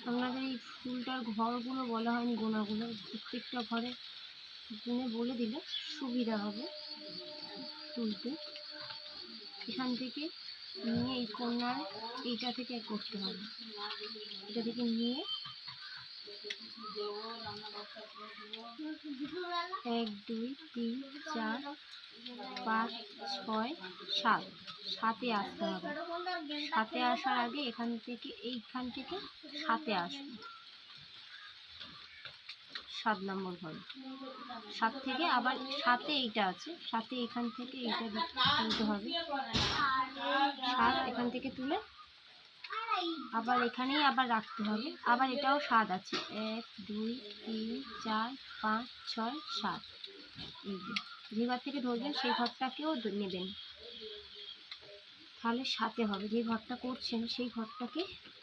আপনাদের এই ফুলটার ঘরগুলো বলা হয়নি, গোনাগুলো প্রত্যেকটা ঘরে গুনে বলে দিলে সুবিধা হবে তুলতে। এখান থেকে নিয়ে এই কর্নার এইটা থেকে করতে হবে, এটা থেকে নিয়ে 1 2 3 4 5 6 7 7-এ আসতে হবে। 7-এ আসার আগে এখান থেকে এইখান থেকে 7-এ আসবে, 7 নম্বর ঘরে। 7 থেকে আবার 7-এ এইটা আছে, 7-এ এখান থেকে এইটা তুলতে হবে। 7 এখান থেকে তুলে আবার এখানেই আবার রাখতে হবে। আবার এটাও 7 আছে, 1 2 3 4 5 6 7। এই যে ঘর থেকে ধরবেন সেই ঘরটাকেও নেবেন, তাহলে 7-এ হবে। যে ঘরটা করছেন সেই ঘরটাকে